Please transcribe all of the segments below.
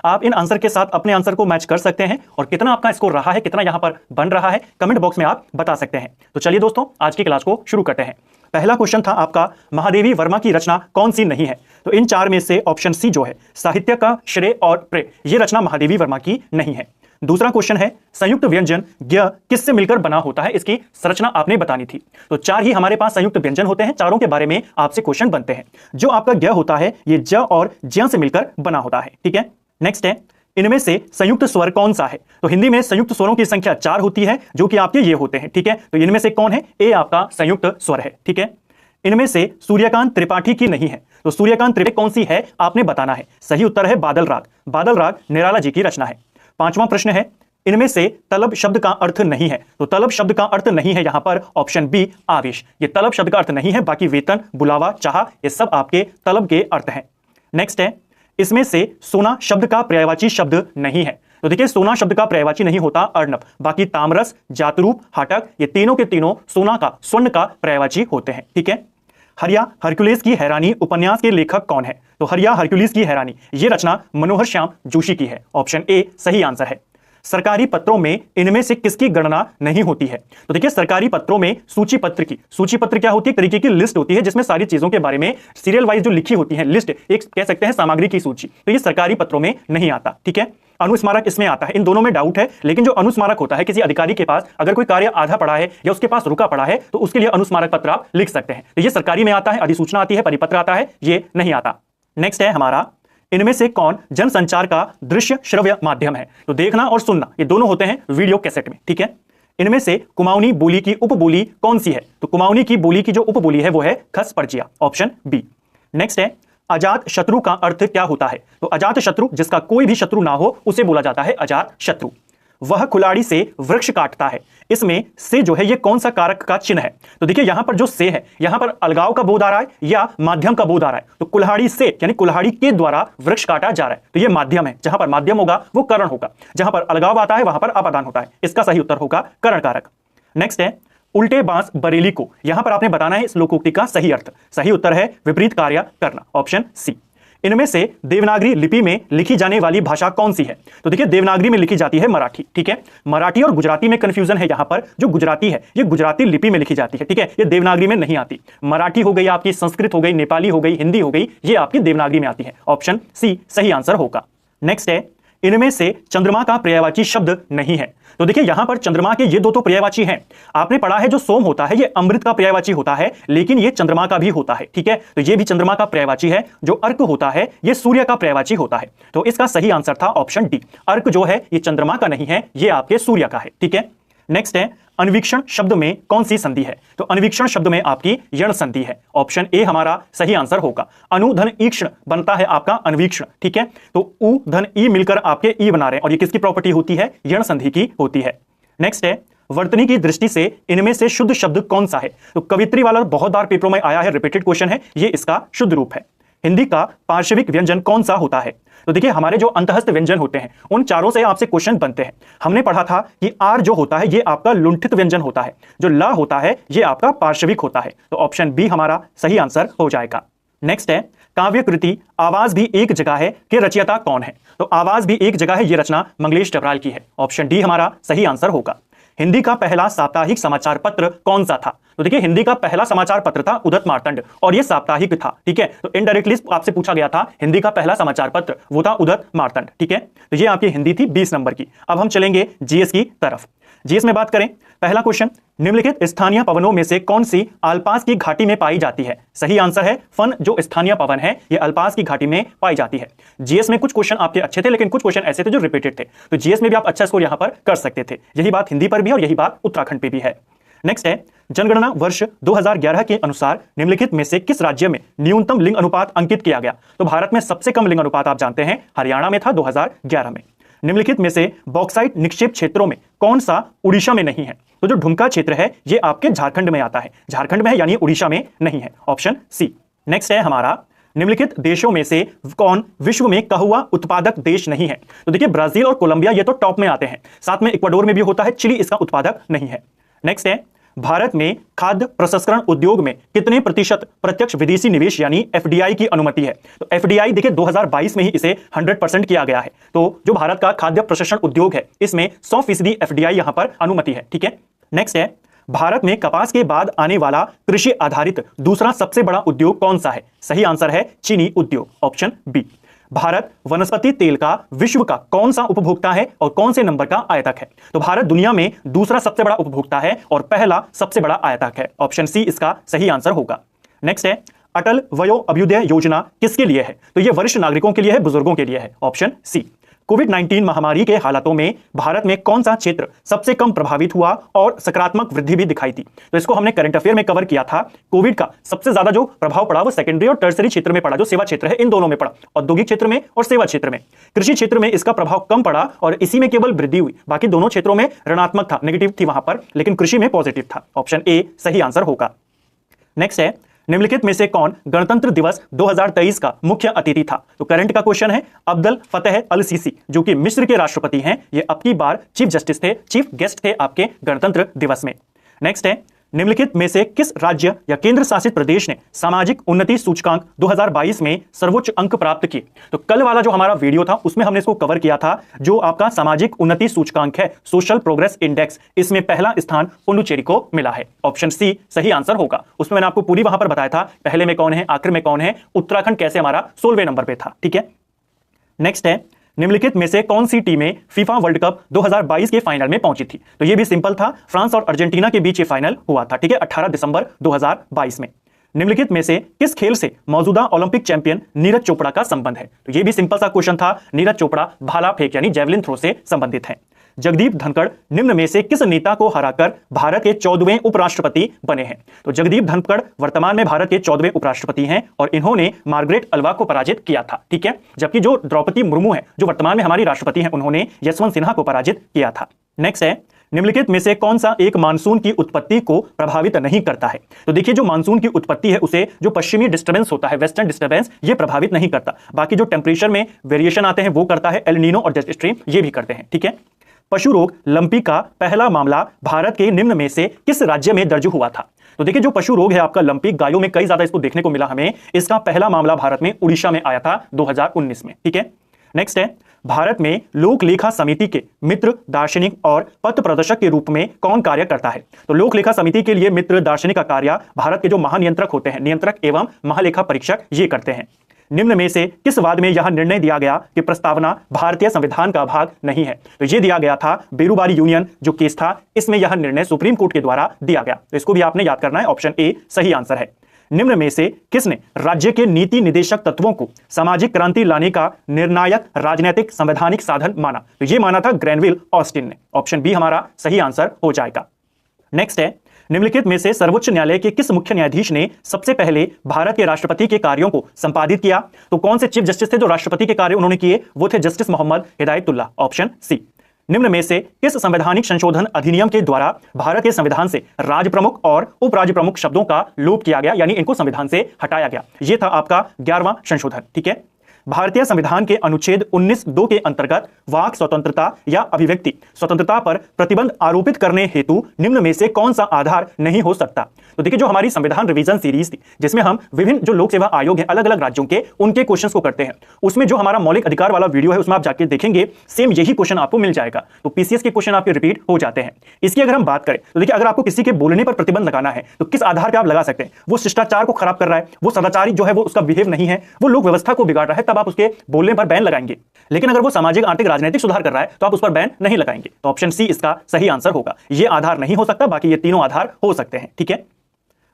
आप in answer के साथ अपने आंसर को मैच कर सकते हैं और कितना आपका स्कोर रहा है, कितना यहां पर बन रहा है, कमेंट बॉक्स में आप बता सकते हैं। तो चलिए दोस्तों, आज की क्लास को शुरू करते हैं। पहला क्वेश्चन था आपका, महादेवी वर्मा की रचना कौन सी नहीं है? तो इन चार में से ऑप्शन सी जो है, साहित्य का श्रेय और प्रेय, यह रचना महादेवी वर्मा की नहीं है। दूसरा क्वेश्चन है, संयुक्त व्यंजन ज्ञ किससे मिलकर बना होता है? इसकी संरचना आपने बतानी थी। तो चार ही हमारे पास संयुक्त व्यंजन होते हैं, चारों के बारे में आपसे क्वेश्चन बनते हैं। जो आपका ज्ञ होता है ये ज और ज्ञ से मिलकर बना होता है। ठीक है, नेक्स्ट है, इनमें से संयुक्त स्वर कौन सा है? तो हिंदी में संयुक्त स्वरों की संख्या 4 होती है, जो कि आपके ये होते हैं। ठीक है, तो इनमें से कौन है? ए आपका संयुक्त स्वर है। ठीक है, इनमें से सूर्यकांत त्रिपाठी की नहीं है। तो सूर्यकांत त्रिपाठी कौन सी है आपने बताना है। सही उत्तर है बादल राग। बादल राग निराला जी की रचना है। पांचवा प्रश्न है, इनमें से तलब शब्द का अर्थ नहीं है। तो तलब शब्द का अर्थ नहीं है यहां पर ऑप्शन बी आवेश। ये तलब शब्द का अर्थ नहीं है, बाकी वेतन, बुलावा, चाह, ये सब आपके तलब के अर्थ हैं। नेक्स्ट है, इसमें से सोना शब्द का पर्यायवाची शब्द नहीं है। तो देखिए, सोना शब्द का पर्यायवाची नहीं होता अर्णव, बाकी तामरस, जातरूप, हाटक, ये तीनों के तीनों सोना का, स्वर्ण का पर्यायवाची होते हैं। ठीक है, हरिया हरक्यूलिस की हैरानी उपन्यास के लेखक कौन है? तो हरिया हरक्यूलिस की हैरानी ये रचना मनोहर श्याम जोशी की है। ऑप्शन ए सही आंसर है। सरकारी पत्रों में इनमें से किसकी गणना नहीं होती है? तो देखिए, सरकारी पत्रों में सूची पत्र क्या होती है? एक तरीके की लिस्ट होती है जिसमें सारी चीजों के बारे में सीरियल वाइज जो लिखी होती है लिस्ट, एक कह सकते हैं सामग्री की सूची। तो ये सरकारी पत्रों में नहीं आता। ठीक है, अनुस्मारक इसमें आता है। इन दोनों में डाउट है, लेकिन जो अनुस्मारक होता है, किसी अधिकारी के पास अगर कोई कार्य आधा पड़ा है या उसके पास रुका पड़ा है, तो उसके लिए अनुस्मारक पत्र आप लिख सकते हैं। तो ये सरकारी में आता है, अधिसूचना आती है, परिपत्र आता है, ये नहीं आता। नेक्स्ट है हमारा, इनमें से कौन जनसंचार का दृश्य श्रव्य माध्यम है? तो देखना और सुनना ये दोनों होते हैं वीडियो कैसेट में। ठीक है, इनमें से कुमाऊनी बोली की उपबोली कौन सी है? तो कुमाऊनी की बोली की जो उपबोली है वो है खस पर्चिया। Option B. नेक्स्ट है, अजात शत्रु का अर्थ क्या होता है? तो अजात शत्रु जिसका कोई भी शत्रु ना हो उसे बोला जाता है अजात शत्रु। वह कुल्हाड़ी से वृक्ष काटता है, इसमें से जो है ये कौन सा कारक का चिन्ह है? तो देखिए, यहां पर जो से है, यहां पर अलगाव का बोध आ रहा है या माध्यम का बोध आ रहा है? तो कुल्हाड़ी से यानी कुल्हाड़ी के द्वारा वृक्ष काटा जा रहा है, तो ये माध्यम है। जहां पर माध्यम होगा वो करण होगा, जहां पर अलगाव आता है वहां पर अपादान होता है। इसका सही उत्तर होगा करण कारक। नेक्स्ट है, उल्टे बांस बरेली को, यहां पर आपने बताना है इस लोकोक्ति का सही अर्थ। सही उत्तर है विपरीत कार्य करना। Option C. इनमें से देवनागरी लिपि में लिखी जाने वाली भाषा कौन सी है? तो देखिए, देवनागरी में लिखी जाती है मराठी। ठीक है, मराठी और गुजराती में कंफ्यूजन है यहां पर। जो गुजराती है ये गुजराती लिपि में लिखी जाती है। ठीक है, ये देवनागरी में नहीं आती। मराठी हो गई आपकी, संस्कृत हो गई, नेपाली हो गई, हिंदी हो गई, ये आपकी देवनागरी में आती है। ऑप्शन सी सही आंसर होगा। नेक्स्ट है, इनमें से चंद्रमा का पर्यायवाची शब्द नहीं है। तो देखिए, यहां पर चंद्रमा के ये दो तो पर्यायवाची हैं। आपने पढ़ा है जो सोम होता है ये अमृत का पर्यायवाची होता है, लेकिन ये चंद्रमा का भी होता है। ठीक है, तो ये भी चंद्रमा का पर्यायवाची है। जो अर्क होता है ये सूर्य का पर्यायवाची होता है। तो इसका सही आंसर था ऑप्शन डी। अर्क जो है ये चंद्रमा का नहीं है, ये आपके सूर्य का है। ठीक है, नेक्स्ट है, अन्वीक्षण शब्द में कौन सी संधि है? तो अन्वीक्षण शब्द में आपकी यण संधि है। ऑप्शन ए हमारा सही आंसर होगा। अनु धन ईक्षण बनता है आपका अन्वीक्षण। ठीक है, तो उ धन ई मिलकर आपके ई बना रहे हैं, और ये किसकी प्रॉपर्टी होती है? यण संधि की होती है। नेक्स्ट है, वर्तनी की दृष्टि से इनमें से शुद्ध शब्द कौन सा है? तो कवित्री वाला बहुत बार पेपरों में आया है, रिपीटेड क्वेश्चन है, ये इसका शुद्ध रूप है। हिंदी का पार्श्विक व्यंजन कौन सा होता है? तो देखिए, हमारे जो अंतःस्थ व्यंजन होते हैं उन चारों से आपसे क्वेश्चन बनते हैं। हमने पढ़ा था कि आर जो होता है ये आपका लुंठित व्यंजन होता है, जो ला होता है ये आपका पार्श्विक होता है। तो ऑप्शन बी हमारा सही आंसर हो जाएगा। नेक्स्ट है, काव्य कृति आवाज भी एक जगह है के रचयिता कौन है? तो आवाज भी एक जगह है ये रचना मंगलेश डबराल की है। ऑप्शन डी हमारा सही आंसर होगा। हिंदी का पहला साप्ताहिक समाचार पत्र कौन सा था? तो देखिए, हिंदी का पहला समाचार पत्र था उदत मार्तंड, और ये साप्ताहिक था। ठीक है, तो इनडायरेक्टली आपसे पूछा गया था हिंदी का पहला समाचार पत्र, वो था उदत मार्तंड। ठीक है, तो ये आपकी हिंदी थी 20 नंबर की। अब हम चलेंगे जीएस की तरफ। जीएस में बात करें, पहला क्वेश्चन, निम्नलिखित स्थानीय पवनों में से कौन सी आलपास की घाटी में पाई जाती है? सही आंसर है फन। जो स्थानीय पवन है ये अल्पास की घाटी में पाई जाती है। जीएस में कुछ क्वेश्चन आपके अच्छे थे, लेकिन कुछ क्वेश्चन ऐसे थे जो रिपीटेड थे, तो जीएस में भी आप अच्छा स्कोर यहां पर कर सकते थे। यही बात हिंदी पर भी है और यही बात उत्तराखंड पे भी है। नेक्स्ट है, जनगणना वर्ष 2011 के अनुसार निम्नलिखित में से किस राज्य में न्यूनतम लिंग अनुपात अंकित किया गया? तो भारत में सबसे कम लिंग अनुपात आप जानते हैं हरियाणा में था 2011 में। निम्नलिखित में से बॉक्साइट निक्षेप क्षेत्रों में कौन सा उड़ीसा में नहीं है? तो जो ढुमका क्षेत्र है ये आपके झारखंड में आता है, झारखंड में है यानी उड़ीसा में नहीं है। Option C. नेक्स्ट है हमारा, निम्नलिखित देशों में से कौन विश्व में कहुआ उत्पादक देश नहीं है? तो देखिए, ब्राजील और कोलंबिया ये तो टॉप में आते हैं, साथ में इक्वाडोर में भी होता है, चिली इसका उत्पादक नहीं है। नेक्स्ट है, भारत में खाद्य प्रसंस्करण उद्योग में कितने प्रतिशत प्रत्यक्ष विदेशी निवेश यानी एफडीआई की अनुमति है? तो एफडीआई देखिए 2022 में ही इसे 100% किया गया है। तो जो भारत का खाद्य प्रसंस्करण उद्योग है इसमें 100% एफडीआई यहां पर अनुमति है। ठीक है, नेक्स्ट है, भारत में कपास के बाद आने वाला कृषि आधारित दूसरा सबसे बड़ा उद्योग कौन सा है? सही आंसर है चीनी उद्योग, ऑप्शन बी। भारत वनस्पति तेल का विश्व का कौन सा उपभोक्ता है और कौन से नंबर का आयातक है? तो भारत दुनिया में दूसरा सबसे बड़ा उपभोक्ता है और पहला सबसे बड़ा आयातक है, ऑप्शन सी इसका सही आंसर होगा। नेक्स्ट है, अटल वयो अभ्युदय योजना किसके लिए है? तो यह वरिष्ठ नागरिकों के लिए है, बुजुर्गों के लिए है, ऑप्शन सी। कोविड-19 महामारी के हालातों में भारत में कौन सा क्षेत्र सबसे कम प्रभावित हुआ और सकारात्मक वृद्धि भी दिखाई दी? तो इसको हमने करंट अफेयर में कवर किया था। कोविड का सबसे ज्यादा जो प्रभाव पड़ा वो सेकेंडरी और टर्सरी क्षेत्र में पड़ा, जो सेवा क्षेत्र है इन दोनों में पड़ा, औद्योगिक क्षेत्र में और सेवा क्षेत्र में। कृषि क्षेत्र में इसका प्रभाव कम पड़ा और इसी में केवल वृद्धि हुई, बाकी दोनों क्षेत्रों में ऋणात्मक था, नेगेटिव थी वहां पर, लेकिन कृषि में पॉजिटिव था, ऑप्शन ए सही आंसर होगा। नेक्स्ट है, निम्नलिखित में से कौन गणतंत्र दिवस 2023 का मुख्य अतिथि था? तो करंट का क्वेश्चन है, अब्दुल फतेह अल सीसी जो कि मिस्र के राष्ट्रपति हैं, ये अब की बार चीफ जस्टिस थे, चीफ गेस्ट थे आपके गणतंत्र दिवस में। नेक्स्ट है, निम्नलिखित में से किस राज्य या केंद्र शासित प्रदेश ने सामाजिक उन्नति सूचकांक 2022 में सर्वोच्च अंक प्राप्त किए? तो कल वाला जो हमारा वीडियो था उसमें हमने इसको कवर किया था, जो आपका सामाजिक उन्नति सूचकांक है, सोशल प्रोग्रेस इंडेक्स, इसमें पहला स्थान पुडुचेरी को मिला है, ऑप्शन सी सही आंसर होगा। उसमें मैंने आपको पूरी वहां पर बताया था पहले में कौन है, आखिर में कौन है, उत्तराखंड कैसे हमारा 16वें नंबर पे था। ठीक है, नेक्स्ट है, निम्नलिखित में से कौन सी टीमें फीफा वर्ल्ड कप 2022 के फाइनल में पहुंची थी? तो यह भी सिंपल था, फ्रांस और अर्जेंटीना के बीच ये फाइनल हुआ था। ठीक है, 18 दिसंबर 2022 में। निम्नलिखित में से किस खेल से मौजूदा ओलंपिक चैंपियन नीरज चोपड़ा का संबंध है? तो यह भी सिंपल सा क्वेश्चन था, नीरज चोपड़ा भाला फेंक यानी जेवलिन थ्रो से संबंधित है। जगदीप धनखड़ निम्न में से किस नेता को हराकर भारत के 14वें उपराष्ट्रपति बने हैं? तो जगदीप धनखड़ वर्तमान में भारत के 14वें उपराष्ट्रपति हैं और इन्होंने मार्गरेट अल्वा को पराजित किया था। ठीक है, जबकि जो द्रौपदी मुर्मू है जो वर्तमान में हमारी राष्ट्रपति हैं, उन्होंने यशवंत सिन्हा को पराजित किया था। नेक्स्ट है, निम्नलिखित में से कौन सा एक मानसून की उत्पत्ति को प्रभावित नहीं करता है? तो देखिए, जो मानसून की उत्पत्ति है उसे जो पश्चिमी डिस्टर्बेंस होता है, वेस्टर्न डिस्टर्बेंस, ये प्रभावित नहीं करता। बाकी जो टेंपरेचर में वेरिएशन आते हैं वो करता है, एल नीनो और जेट स्ट्रीम ये भी करते हैं। ठीक है, पशु रोग लंपी का पहला मामला भारत के निम्न में से किस राज्य में दर्ज हुआ था? तो देखिए, जो पशु रोग है आपका लंपी, गायों में कई ज्यादा इसको देखने को मिला हमें, इसका पहला मामला भारत में उड़ीसा में आया था 2019 में। ठीक है, नेक्स्ट है, भारत में लोक लेखा समिति के मित्र, दार्शनिक और पथ प्रदर्शक के रूप में कौन कार्य करता है? तो लोक लेखा समिति के लिए मित्र, दार्शनिक का कार्य भारत के जो महानियंत्रक होते हैं, नियंत्रक एवं महालेखा परीक्षक, ये करते हैं। निम्न में से किस वाद में यह निर्णय दिया गया कि प्रस्तावना भारतीय संविधान का भाग नहीं है? तो यह दिया गया था बेरूबारी यूनियन जो केस था, इसमें यह निर्णय सुप्रीम कोर्ट के द्वारा दिया गया। तो इसको भी आपने याद करना है, ऑप्शन ए सही आंसर है। निम्न में से किसने राज्य के नीति निदेशक तत्वों को सामाजिक क्रांति लाने का निर्णायक राजनीतिक संवैधानिक साधन माना? तो यह माना था ग्रैनविल ऑस्टिन ने, ऑप्शन बी हमारा सही आंसर हो जाएगा। नेक्स्ट है, निम्नलिखित में से सर्वोच्च न्यायालय के किस मुख्य न्यायाधीश ने सबसे पहले भारत के राष्ट्रपति के कार्यों को संपादित किया? तो कौन से चीफ जस्टिस थे जो राष्ट्रपति के कार्य उन्होंने किए? वो थे justice Mohammad Hidayatullah, option C. निम्न में से किस संवैधानिक संशोधन अधिनियम के द्वारा भारत के संविधान से राज प्रमुख और उपराज्य प्रमुख शब्दों का लोप किया गया, यानी इनको संविधान से हटाया गया? यह था आपका 11वां संशोधन। ठीक है, भारतीय संविधान के अनुच्छेद 19(2) के अंतर्गत वाक स्वतंत्रता या अभिव्यक्ति स्वतंत्रता पर प्रतिबंध आरोपित करने हेतु निम्न में से कौन सा आधार नहीं हो सकता? तो देखिए, जो हमारी संविधान रिवीजन सीरीज थी जिसमें हम विभिन्न जो लोक सेवा आयोग है अलग अलग राज्यों के, उनके क्वेश्चंस को करते हैं, उसमें जो हमारा मौलिक अधिकार वाला वीडियो है उसमें आप जाके देखेंगे, सेम यही क्वेश्चन आपको मिल जाएगा। तो पीसीएस के क्वेश्चन आपके रिपीट हो जाते हैं। इसकी अगर हम बात करें तो देखिए, अगर आपको किसी के बोलने पर प्रतिबंध लगाना है तो किस आधार पर आप लगा सकते हैं? वो शिष्टाचार को खराब कर रहा है, वो सदाचारी जो है वो उसका बिहेव नहीं है, वो लोक व्यवस्था को बिगाड़ रहा है, तब आप उसके बोलने पर बैन लगाएंगे। लेकिन अगर वो सामाजिक, आर्थिक, राजनीतिक सुधार कर रहा है तो आप उस पर बैन नहीं लगाएंगे। तो ऑप्शन सी इसका सही आंसर होगा। ये आधार नहीं हो सकता, बाकी ये तीनों आधार हो सकते हैं। ठीक है,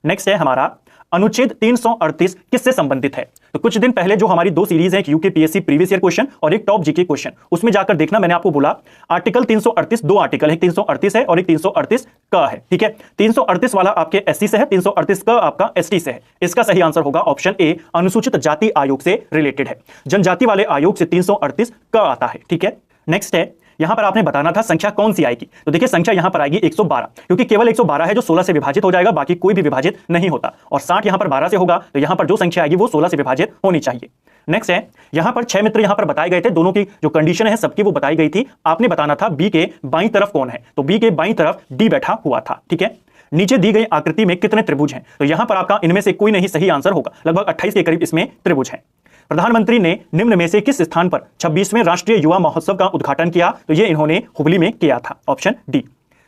नेक्स्ट है हमारा अनुच्छेद 338 किससे संबंधित है? तो कुछ दिन पहले जो हमारी दो सीरीज है, एक यूकेपीएससी प्रीवियस ईयर क्वेश्चन और एक टॉप जीके क्वेश्चन, उसमें जाकर देखना, मैंने आपको बोला आर्टिकल 338, दो आर्टिकल है, 338 है और एक 338 का है। ठीक है, 338 वाला आपके एससी से है, 338 का आपका एसटी से है। इसका सही आंसर होगा ऑप्शन ए, अनुसूचित जाति आयोग से रिलेटेड है। जनजाति वाले आयोग से 338 का आता है। ठीक है, नेक्स्ट है, यहां पर आपने बताना था संख्या कौन सी आएगी। तो देखिए, संख्या यहां पर आएगी 112, क्योंकि केवल 112 है जो 16 से विभाजित हो जाएगा, बाकी कोई भी विभाजित नहीं होता। और 60 यहां पर 12 से होगा, तो यहां पर जो संख्या आएगी वो 16 से विभाजित होनी चाहिए। नेक्स्ट है, यहां पर 6 मित्र यहां पर बताए गए थे, दोनों की जो कंडीशन है सबकी वो बताई गई थी। आपने बताना था बी के बाईं तरफ कौन है, तो बी के बाईं तरफ डी बैठा हुआ था। ठीक है, नीचे दी गई आकृति में कितने त्रिभुज हैं? तो यहां पर आपका इनमें से कोई नहीं सही आंसर होगा। लगभग 28 के करीब इसमें त्रिभुज हैं। प्रधानमंत्री ने निम्न में से किस स्थान पर 26वें राष्ट्रीय युवा महोत्सव का उद्घाटन किया? तो ये इन्होंने हुबली में किया था। Option D.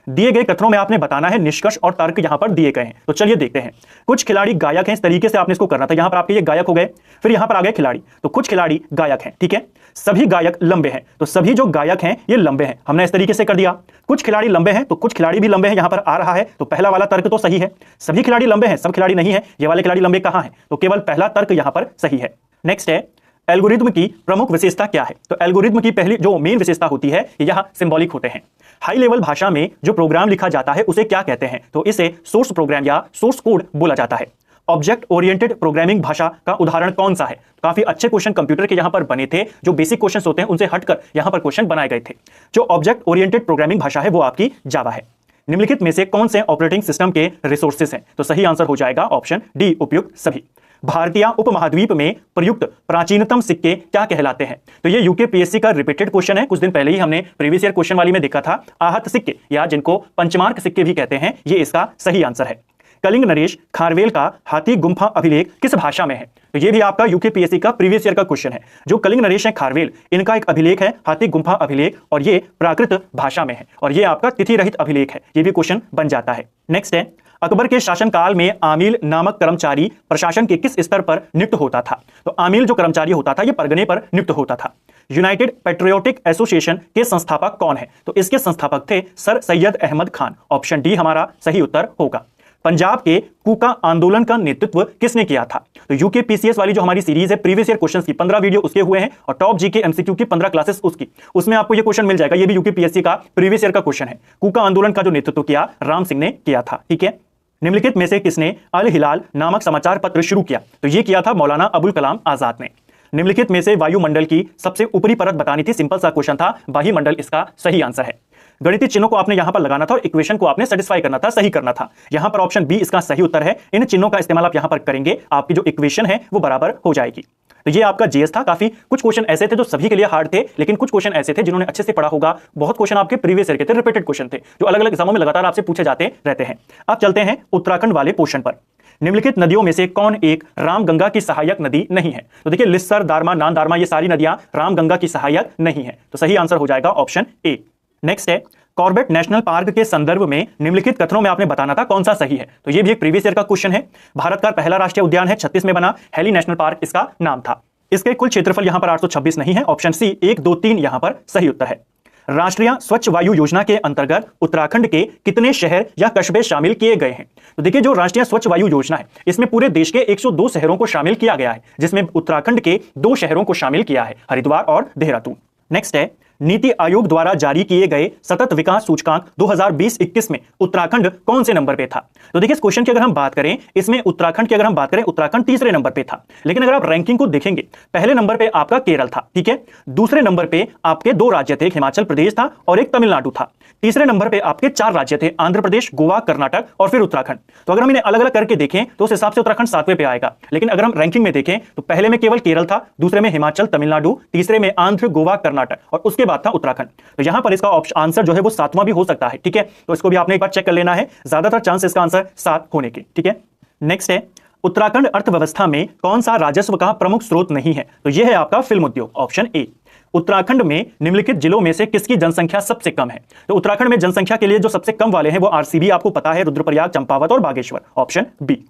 दिए गए कथनों में आपने बताना है निष्कर्ष और तर्क यहां पर दिए गए हैं। तो चलिए देखते हैं। कुछ खिलाड़ी गायक हैं, इस तरीके से आपने इसको करना था। यहां पर आपके ये गायक हो गए, फिर यहां पर आ गए खिलाड़ी। तो कुछ खिलाड़ी गायक हैं, ठीक है। सभी गायक लंबे हैं, तो सभी जो गायक हैं ये लंबे हैं। हमने इस तरीके से कर दिया। कुछ खिलाड़ी लंबे हैं तो कुछ खिलाड़ी भी लंबे हैं, यहां पर आ रहा है। तो पहला वाला तर्क तो सही है। सभी खिलाड़ी लंबे हैं, सब खिलाड़ी नहीं है। ये वाले खिलाड़ी लंबे कहां हैं? तो केवल पहला तर्क यहां पर सही है। नेक्स्ट है, एल्गोरिथम की प्रमुख विशेषता क्या है? तो एल्गोरिथम की पहली जो मेन विशेषता होती है, यह सिंबॉलिक होते हैं। हाई लेवल भाषा में जो प्रोग्राम लिखा जाता है उसे क्या कहते हैं? तो इसे सोर्स प्रोग्राम या सोर्स कोड बोला जाता है। ऑब्जेक्ट ओरिएंटेड प्रोग्रामिंग भाषा का उदाहरण कौन सा है? काफी अच्छे क्वेश्चन कंप्यूटर के यहां पर बने थे, जो बेसिक क्वेश्चंस होते हैं उनसे हटकर यहां पर क्वेश्चन बनाए गए थे। जो ऑब्जेक्ट ओरिएंटेड प्रोग्रामिंग भाषा है वो आपकी जावा है। निम्नलिखित में से कौन से ऑपरेटिंग सिस्टम के रिसोर्सेस हैं? तो सही आंसर हो जाएगा ऑप्शन डी, उपयुक्त सभी। भारतीय उपमहाद्वीप में प्रयुक्त प्राचीनतम सिक्के क्या कहलाते हैं? तो ये यूकेपीएससी का रिपीटेड क्वेश्चन है। कुछ दिन पहले ही हमने प्रीवियस ईयर क्वेश्चन वाली में देखा था। आहत सिक्के या जिनको पंचमार्क सिक्के भी कहते हैं, ये इसका सही आंसर है। कलिंग नरेश खारवेल का हाथी गुम्फा अभिलेख किस भाषा में है? तो ये भी आपका यूकेपीएससी का प्रीवियस ईयर का क्वेश्चन है। जो कलिंग नरेश है खारवेल, इनका एक अभिलेख है हाथी गुम्फा अभिलेख, और ये प्राकृत भाषा में है, और ये आपका तिथि रहित अभिलेख है। ये भी क्वेश्चन बन जाता है। नेक्स्ट है, अकबर के शासनकाल में आमिल नामक कर्मचारी प्रशासन के किस स्तर पर नियुक्त होता था? तो आमिल जो कर्मचारी होता था ये परगने पर नियुक्त होता था। यूनाइटेड पेट्रियोटिक एसोसिएशन के संस्थापक कौन है? तो इसके संस्थापक थे sir Syed Ahmad Khan. Option D हमारा सही उत्तर होगा। पंजाब के कूका आंदोलन का नेतृत्व किसने किया था? तो यूकेपीसीएस वाली जो हमारी सीरीज है प्रीवियस ईयर क्वेश्चंस की 15 वीडियो उसके हुए हैं, और टॉप जीके एमसीक्यू की 15 क्लासेस उसकी, उसमें आपको ये क्वेश्चन मिल जाएगा। ये भी यूकेपीएससी का प्रीवियस ईयर का क्वेश्चन है। कूका आंदोलन का जो नेतृत्व किया राम सिंह ने किया था, ठीक है। निम्नलिखित में से किसने अल हिलाल नामक समाचार पत्र शुरू किया? तो ये किया था मौलाना अबुल कलाम आजाद ने। निम्नलिखित में से वायुमंडल की सबसे ऊपरी परत बतानी थी। सिंपल सा क्वेश्चन था, वायुमंडल इसका सही आंसर है। गणितीय चिन्हों को आपने यहां पर लगाना था और इक्वेशन को आपने सेटिस्फाई करना था, सही करना था। यहां पर ऑप्शन बी इसका सही उत्तर है। इन चिन्हों का इस्तेमाल आप यहां पर करेंगे, आपकी जो इक्वेशन है वो बराबर हो जाएगी। तो ये आपका जीएस था। काफी कुछ क्वेश्चन ऐसे थे जो सभी के लिए हार्ड थे, लेकिन कुछ क्वेश्चन ऐसे थे जिन्होंने अच्छे से पढ़ा होगा। बहुत क्वेश्चन आपके प्रीवियस ईयर के थे, रिपीटेड क्वेश्चन थे, जो अलग अलग एग्जामों में लगातार आपसे पूछे जाते रहते हैं। अब चलते हैं उत्तराखंड वाले पोर्शन पर। निम्नलिखित नदियों में से कौन एक रामगंगा की सहायक नदी नहीं है? तो देखिए लिस्सर, दारमा, नान दारमा, ये सारी नदियां रामगंगा की सहायक नहीं है। तो सही आंसर हो जाएगा ऑप्शन ए। नेक्स्ट है, कॉर्बेट नेशनल पार्क के संदर्भ में निम्नलिखित कथनों में आपने बताना था कौन सा सही है? तो ये भी एक प्रीवियस ईयर का क्वेश्चन है। भारत का पहला राष्ट्रीय उद्यान है, 36 में बना। हेली नेशनल पार्क इसका नाम था। इसके कुल क्षेत्रफल यहां पर 826 नहीं है। ऑप्शन सी 1, 2, 3 यहां पर सही उत्तर है। राष्ट्रीय स्वच्छ वायु योजना के अंतर्गत उत्तराखंड के कितने शहर या कस्बे शामिल किए गए हैं? तो देखिए जो राष्ट्रीय स्वच्छ वायु योजना है इसमें पूरे देश के 102 शहरों को शामिल किया गया है, जिसमें उत्तराखंड के 2 शहरों को शामिल किया है, हरिद्वार और देहरादून। नेक्स्ट है, नीति आयोग द्वारा जारी किए गए सतत विकास सूचकांक 2020-21 में उत्तराखंड कौन से नंबर पे था? तो देखिए इस क्वेश्चन की अगर हम बात करें, इसमें उत्तराखंड की अगर हम बात करें, उत्तराखंड तीसरे नंबर पे था। लेकिन अगर आप रैंकिंग को देखेंगे, पहले नंबर पे आपका केरल था, ठीक है। दूसरे नंबर पे आपके 2 राज्य थे, हिमाचल प्रदेश था और एक तमिलनाडु था। तीसरे नंबर पे आपके 4 राज्य थे, आंध्र प्रदेश, गोवा, कर्नाटक और फिर उत्तराखंड। तो अगर हम इन्हें अलग अलग करके देखें तो उस हिसाब से उत्तराखंड 7वें पे आएगा। लेकिन अगर हम रैंकिंग में देखें तो पहले में केवल केरल था, दूसरे में हिमाचल, तमिलनाडु, तीसरे में आंध्र, गोवा, कर्नाटक और उसके बाद था उत्तराखंड। तो यहां पर इसका आंसर जो है वो 7वां भी हो सकता है, ठीक है। तो इसको भी आपने एक बार चेक कर लेना है, ज्यादातर चांस इसका आंसर 7 होने के, ठीक है। नेक्स्ट है, उत्तराखंड अर्थव्यवस्था में कौन सा राजस्व का प्रमुख स्रोत नहीं है? तो यह है आपका फिल्म उद्योग, ऑप्शन ए। उत्तराखंड में निम्नलिखित जिलों में से किसकी जनसंख्या सबसे कम है? तो उत्तराखंड में जनसंख्या के लिए जो सबसे कम वाले हैं वो आरसीबी, आपको पता है, रुद्रप्रयाग, चंपावत और बागेश्वर, ऑप्शन बी।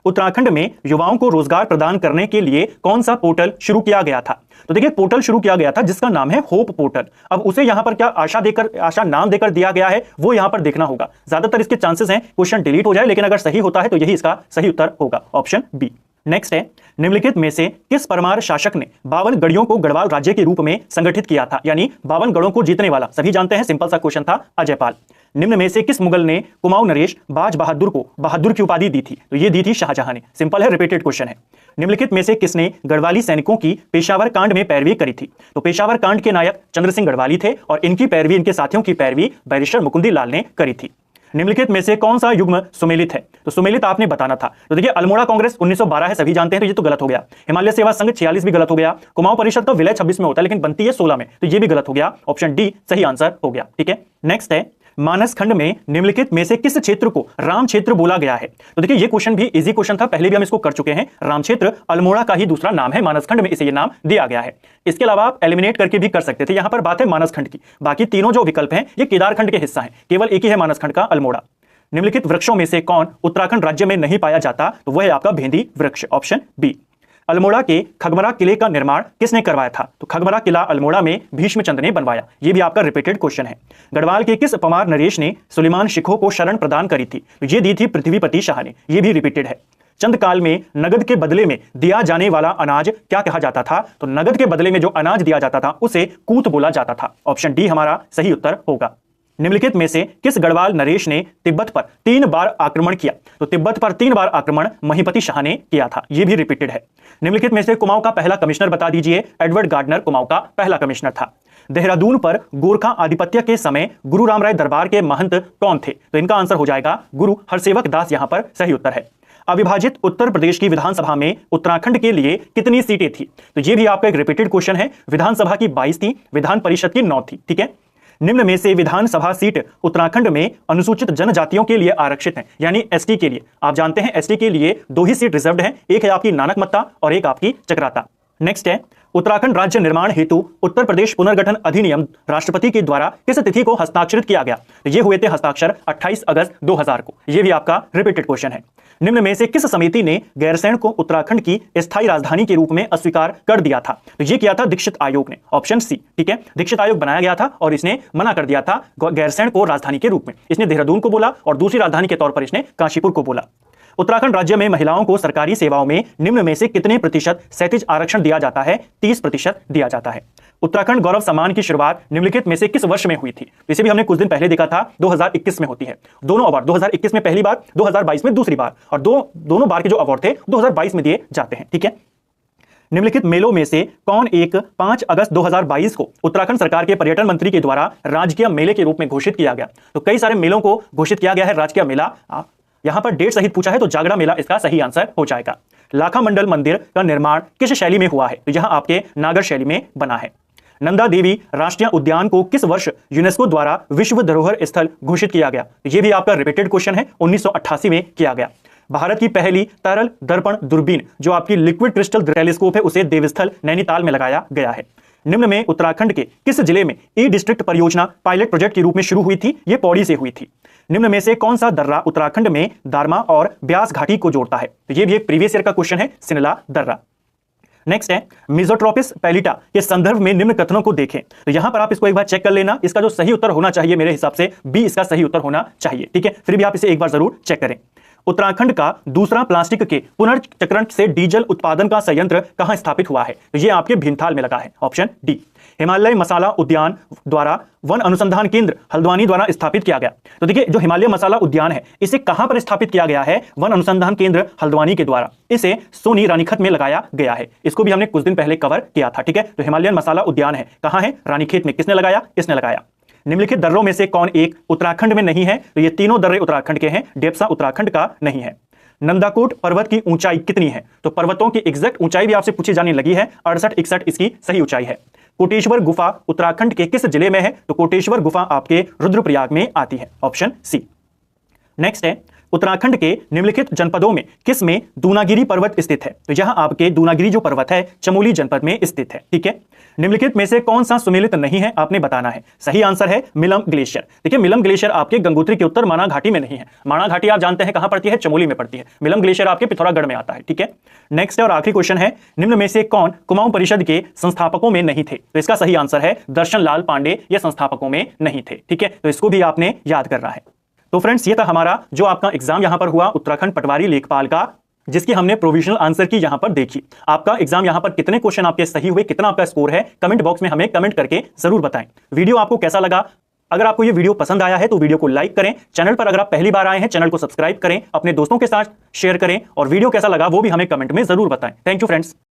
उत्तराखंड में युवाओं को रोजगार प्रदान करने के लिए कौन सा पोर्टल शुरू किया गया था? तो देखिए पोर्टल शुरू किया गया था जिसका नाम है होप पोर्टल। अब उसे यहां पर क्या आशा नाम देकर दिया गया है वो यहां पर देखना होगा। ज्यादातर इसके चांसेस हैं क्वेश्चन डिलीट हो जाए, लेकिन अगर सही होता है तो यही इसका सही उत्तर होगा, ऑप्शन बी। नेक्स्ट है, निम्नलिखित में से किस परमार शासक ने 52 गढ़ियों को गढ़वाल राज्य के रूप में संगठित किया था? यानी 52 गढ़ों को जीतने वाला, सभी जानते हैं, सिंपल सा क्वेश्चन था, अजयपाल। निम्न में से किस मुगल ने कुमाऊं नरेश बाज बहादुर को बहादुर की उपाधि दी थी? तो ये दी थी शाहजहां ने। सिंपल है, रिपीटेड क्वेश्चन है। निम्नलिखित में से किसने गढ़वाली सैनिकों की पेशावर कांड में पैरवी करी थी? तो पेशावर कांड के नायक चंद्र सिंह गढ़वाली थे और इनकी पैरवी, इनके साथियों की पैरवी बैरिस्टर मुकुंदी लाल ने करी थी। निम्नलिखित में से कौन सा युग्म सुमेलित है? तो सुमेलित आपने बताना था। तो देखिए अल्मोड़ा कांग्रेस 1912 है, सभी जानते हैं, तो ये तो गलत हो गया। हिमालय सेवा संघ 46 भी गलत हो गया। कुमाऊं परिषद का विलय 26 में होता है लेकिन बनती है 16 में, तो ये भी गलत हो गया, ऑप्शन डी सही आंसर हो गया, ठीक है। नेक्स्ट है, मानस खंड में निम्नलिखित में से किस क्षेत्र को राम क्षेत्र बोला गया है? तो देखिए ये क्वेश्चन भी इजी क्वेश्चन था, पहले भी हम इसको कर चुके हैं। राम क्षेत्र अल्मोड़ा का ही दूसरा नाम है, मानस खंड में इसे ये नाम दिया गया है। इसके अलावा आप एलिमिनेट करके भी कर सकते थे, यहां पर बात है मानस खंड की। बाकी तीनों जो विकल्प हैं ये केदार खंड के हिस्सा हैं, केवल एक ही है मानस खंड का, अल्मोड़ा। निम्नलिखित वृक्षों में से कौन उत्तराखंड राज्य में नहीं पाया जाता? तो वह है आपका भेंदी वृक्ष, ऑप्शन बी। अल्मोड़ा के खगमरा किले का निर्माण किसने करवाया था? तो खगमरा किला अल्मोड़ा में भीष्मचंद्र ने बनवाया। यह भी आपका रिपीटेड क्वेश्चन है। गढ़वाल के किस पमार नरेश ने सुलेमान शिखों को शरण प्रदान करी थी? तो ये दी थी पृथ्वीपति शाह ने, यह भी रिपीटेड है। चंद काल में नगद के बदले में दिया जाने वाला अनाज क्या कहा जाता था? तो नगद के बदले में जो अनाज दिया जाता था उसे कूत बोला जाता था, ऑप्शन डी हमारा सही उत्तर होगा। निम्नलिखित में से किस गढ़वाल नरेश ने तिब्बत पर 3 बार आक्रमण किया? तो तिब्बत पर 3 बार आक्रमण महीपति शाह ने किया था, यह भी रिपीटेड है। निम्नलिखित में से कुमाऊं का पहला कमिश्नर बता दीजिए। एडवर्ड गार्डनर कुमाऊं का पहला कमिश्नर था। देहरादून पर गोरखा आधिपत्य के समय गुरु रामराय दरबार के महंत कौन थे? तो इनका आंसर हो जाएगा गुरु हरसेवक दास, यहां पर सही उत्तर है। अविभाजित उत्तर प्रदेश की विधानसभा में उत्तराखंड के लिए कितनी सीटें थी? तो यह भी आपका एक रिपीटेड क्वेश्चन है। विधानसभा की 22 थी, विधान परिषद की 9 थी, ठीक है। निम्न में से विधानसभा सीट उत्तराखंड में अनुसूचित जनजातियों के लिए आरक्षित है, यानी एसटी के लिए। आप जानते हैं एसटी के लिए 2 ही सीट रिजर्व्ड है, एक है आपकी नानकमत्ता और एक आपकी चक्राता। नेक्स्ट है, उत्तराखंड राज्य निर्माण हेतु उत्तर प्रदेश पुनर्गठन अधिनियम राष्ट्रपति के द्वारा किस तिथि को हस्ताक्षरित किया गया? तो ये हुए थे हस्ताक्षर 28 अगस्त 2000 को। यह भी आपका रिपीटेड क्वेश्चन है। निम्न में से किस समिति ने गैरसैंण को उत्तराखंड की स्थायी राजधानी के रूप में अस्वीकार कर दिया था? तो ये किया था दीक्षित आयोग ने, ऑप्शन सी, ठीक है। दीक्षित आयोग बनाया गया था और इसने मना कर दिया था गैरसैंण को राजधानी के रूप में। इसने देहरादून को बोला और दूसरी राजधानी के तौर पर इसने काशीपुर को बोला। उत्तराखंड राज्य में महिलाओं को सरकारी सेवाओं में निम्न में से कितने प्रतिशत क्षैतिज आरक्षण दिया जाता है? 30% दिया जाता है। उत्तराखंड गौरव सम्मान की शुरुआत निम्नलिखित में से किस वर्ष में हुई थी? इसे भी हमने कुछ दिन पहले देखा था, 2021 में होती है। दोनों अवार्ड 2021 में पहली बार, 2022 में दूसरी बार, और दोनों बार के जो अवार्ड थे 2022 में दिए जाते हैं, ठीक है। निम्नलिखित मेलों में से कौन एक 5 अगस्त 2022 को उत्तराखंड सरकार के पर्यटन मंत्री के द्वारा राजकीय मेले के रूप में घोषित किया गया? तो कई सारे मेलों को घोषित किया गया है राजकीय मेला। यहां पर डेट सहित पूछा है तो जागड़ा मेला इसका सही आंसर हो जाएगा। लाखा मंडल मंदिर का निर्माण किस शैली में हुआ है? तो यहां आपके नागर शैली में बना है। नंदा देवी राष्ट्रीय उद्यान को किस वर्ष यूनेस्को द्वारा विश्व धरोहर स्थल घोषित किया गया? यह भी आपका रिपीटेड क्वेश्चन है, 1988 में किया गया। भारत की पहली तरल दर्पण दूरबीन जो आपकी लिक्विड क्रिस्टल टेलीस्कोप है उसे देवस्थल नैनीताल में लगाया गया है। निम्न में उत्तराखंड के किस जिले में ई डिस्ट्रिक्ट परियोजना पायलट प्रोजेक्ट के रूप में शुरू हुई थी? ये पौड़ी से हुई थी। निम्न में से कौन सा दर्रा उत्तराखंड में दारमा और ब्यास घाटी को जोड़ता है? तो ये भी एक प्रीवियस ईयर का क्वेश्चन है, सिनला दर्रा। नेक्स्ट है, मिजोट्रोपिस पैलिटा के संदर्भ में निम्न कथनों को देखें। तो यहां पर आप इसको एक बार चेक कर लेना, इसका जो सही उत्तर होना चाहिए मेरे हिसाब से बी इसका सही उत्तर होना चाहिए, ठीक है। फिर भी आप इसे एक बार जरूर चेक करें। उत्तराखंड का दूसरा प्लास्टिक के पुनर्चक्रण से डीजल उत्पादन का संयंत्र कहां स्थापित हुआ है? तो ये आपके भीमताल में लगा है, ऑप्शन डी। हिमालय मसाला उद्यान द्वारा वन अनुसंधान केंद्र हल्द्वानी द्वारा स्थापित किया गया। तो देखिए जो हिमालय मसाला उद्यान है इसे कहां पर स्थापित किया गया है? वन अनुसंधान केंद्र हल्द्वानी के द्वारा। इसे सोनी रानीखेत में लगाया गया है। इसको भी हमने कुछ दिन पहले कवर किया था, ठीक है। तो हिमालयन मसाला उद्यान है कहां है? रानीखेत में। किसने लगाया? इसने लगाया। निम्नलिखित दर्रों में से कौन एक उत्तराखंड में नहीं है? तो ये तीनों दर्रे उत्तराखंड के हैं, डेप्सा उत्तराखंड का नहीं है। नंदाकोट पर्वत की ऊंचाई कितनी है? तो पर्वतों की एग्जैक्ट ऊंचाई भी आपसे पूछी जाने लगी है, 68-61 इसकी सही ऊंचाई है। कोटेश्वर गुफा उत्तराखंड के किस जिले में है? तो कोटेश्वर गुफा आपके रुद्रप्रयाग में आती है, ऑप्शन सी। नेक्स्ट है, उत्तराखंड के निम्नलिखित जनपदों में किस में दूनागिरी पर्वत स्थित है? तो यहां आपके दूनागिरी जो पर्वत है चमोली जनपद में स्थित है, ठीक है। निम्नलिखित में से कौन सा सुमेलित नहीं है? आपने बताना है। सही आंसर है मिलम ग्लेशियर। देखिए मिलम ग्लेशियर आपके गंगोत्री के उत्तर माणा घाटी में नहीं है। माणा घाटी आप जानते हैं कहां पड़ती है? चमोली में पड़ती है। मिलम ग्लेशियर आपके पिथौरागढ़ में आता है, ठीक है। नेक्स्ट है और आखिरी क्वेश्चन है, निम्न में से कौन कुमाऊं परिषद के संस्थापकों में नहीं थे? तो इसका सही आंसर है दर्शन लाल पांडे, ये संस्थापकों में नहीं थे, ठीक है। तो इसको भी आपने याद करना है। तो फ्रेंड्स ये था हमारा जो आपका एग्जाम यहां पर हुआ उत्तराखंड पटवारी लेखपाल का, जिसकी हमने प्रोविजनल आंसर की यहां पर देखी। आपका एग्जाम यहां पर कितने क्वेश्चन आपके सही हुए, कितना आपका स्कोर है, कमेंट बॉक्स में हमें कमेंट करके जरूर बताएं। वीडियो आपको कैसा लगा? अगर आपको ये वीडियो पसंद आया है तो वीडियो को लाइक करें। चैनल पर अगर आप पहली बार आए हैं चैनल को सब्सक्राइब करें, अपने दोस्तों के साथ शेयर करें और वीडियो कैसा लगा वो भी हमें कमेंट में जरूर बताएं। Thank you friends.